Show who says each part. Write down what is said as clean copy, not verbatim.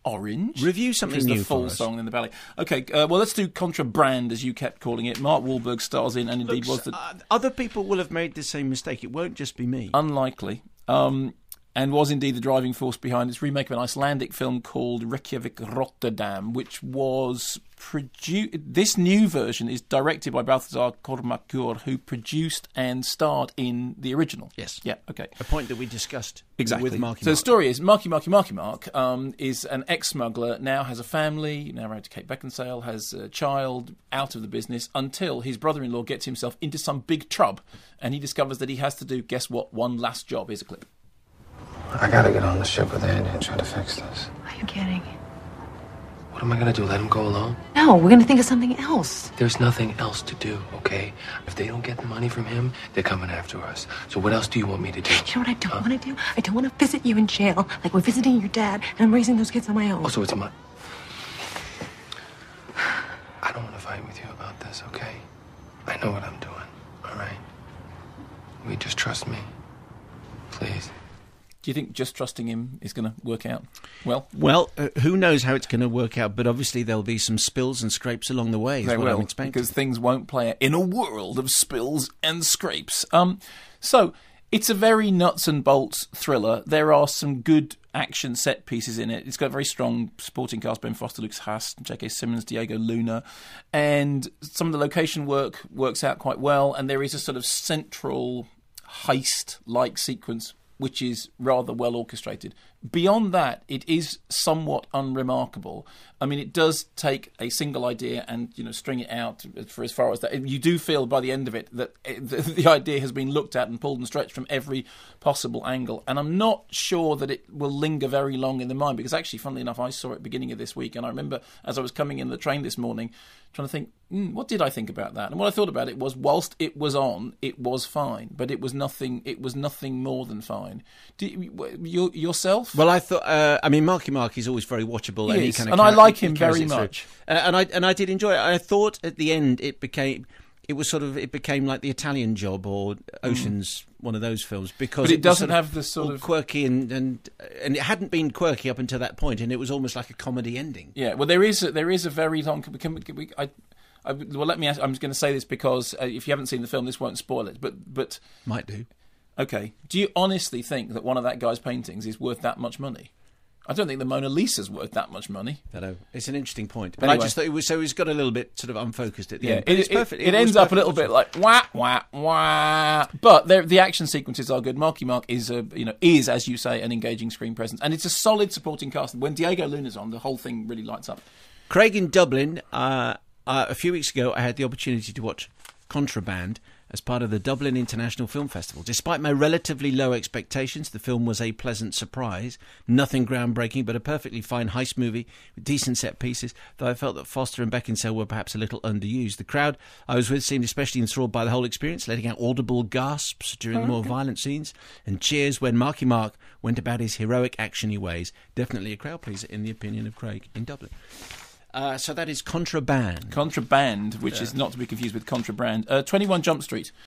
Speaker 1: Orange.
Speaker 2: Review something new
Speaker 1: the full
Speaker 2: for us.
Speaker 1: song in the ballet. Okay, well, let's do Contraband, as you kept calling it. Mark Wahlberg stars in, and indeed was the...
Speaker 2: Other people will have made the same mistake. It won't just be me.
Speaker 1: Unlikely. And was indeed the driving force behind its remake of an Icelandic film called Reykjavik Rotterdam, which was produced... This new version is directed by Balthazar Kormákur, who produced and starred in the original.
Speaker 2: Yes.
Speaker 1: Yeah, okay.
Speaker 2: A point that we discussed
Speaker 1: Exactly.
Speaker 2: with Marky
Speaker 1: So
Speaker 2: Mark.
Speaker 1: the story is Marky Mark is an ex-smuggler, now has a family, now married to Kate Beckinsale, has a child, out of the business, until his brother-in-law gets himself into some big trub, and he discovers that he has to do, guess what, one last job. Here's a clip.
Speaker 3: I gotta get on the ship with Andy and try to fix this.
Speaker 4: Are you kidding?
Speaker 3: What am I gonna do, let him go alone?
Speaker 4: No, we're gonna think of something else.
Speaker 3: There's nothing else to do, okay? If they don't get the money from him, they're coming after us. So what else do you want me to do?
Speaker 4: You know what I don't want to do? I don't want to visit you in jail like we're visiting your dad, and I'm raising those kids on my own.
Speaker 3: Oh, so it's my... I don't want to fight with you about this, okay? I know what I'm doing, all right? Will you just trust me? Please.
Speaker 1: Do you think just trusting him is going to work out well?
Speaker 2: Well, who knows how it's going to work out, but obviously there'll be some spills and scrapes along the way, is
Speaker 1: They
Speaker 2: what I'm
Speaker 1: will,
Speaker 2: expecting.
Speaker 1: because things won't play out in a world of spills and scrapes. So, it's a very nuts and bolts thriller. There are some good action set pieces in it. It's got a very strong supporting cast: Ben Foster, Lucas Haas, J.K. Simmons, Diego Luna, and some of the location work works out quite well, and there is a sort of central heist-like sequence which is rather well orchestrated. Beyond that, it is somewhat unremarkable. I mean, it does take a single idea and, string it out for as far as that. You do feel by the end of it that the idea has been looked at and pulled and stretched from every possible angle. And I'm not sure that it will linger very long in the mind, because actually, funnily enough, I saw it beginning of this week, and I remember as I was coming in the train this morning trying to think, what did I think about that? And what I thought about it was, whilst it was on, it was fine, but it was nothing more than fine. Yourself?
Speaker 2: Well, I thought. Marky Mark is always very watchable.
Speaker 1: He
Speaker 2: and he
Speaker 1: is,
Speaker 2: kind of
Speaker 1: and I like him very much.
Speaker 2: And I did enjoy it. I thought at the end it became like The Italian Job or Ocean's, one of those films, because
Speaker 1: but it doesn't
Speaker 2: was
Speaker 1: have the sort of
Speaker 2: quirky and it hadn't been quirky up until that point, and it was almost like a comedy ending.
Speaker 1: Yeah. Well, there is a very long. Let me ask, I'm just going to say this because if you haven't seen the film, this won't spoil it. But
Speaker 2: Might do.
Speaker 1: Okay. Do you honestly think that one of that guy's paintings is worth that much money? I don't think the Mona Lisa's worth that much money.
Speaker 2: I know. It's an interesting point. But
Speaker 1: Anyway.
Speaker 2: I just thought it was, so it's got a little bit sort of unfocused at the end.
Speaker 1: Yeah,
Speaker 2: But it's perfect.
Speaker 1: It ends up a little bit like wah wah wah. But the action sequences are good. Marky Mark is as you say, an engaging screen presence, and it's a solid supporting cast. When Diego Luna's on, the whole thing really lights up.
Speaker 2: Craig in Dublin. A few weeks ago, I had the opportunity to watch Contraband as part of the Dublin International Film Festival. Despite my relatively low expectations, the film was a pleasant surprise. Nothing groundbreaking, but a perfectly fine heist movie with decent set pieces, though I felt that Foster and Beckinsale were perhaps a little underused. The crowd I was with seemed especially enthralled by the whole experience, letting out audible gasps during the more violent scenes and cheers when Marky Mark went about his heroic actiony ways. Definitely a crowd pleaser in the opinion of Craig in Dublin. So that is Contraband.
Speaker 1: Contraband, which is not to be confused with Contraband. 21 Jump Street.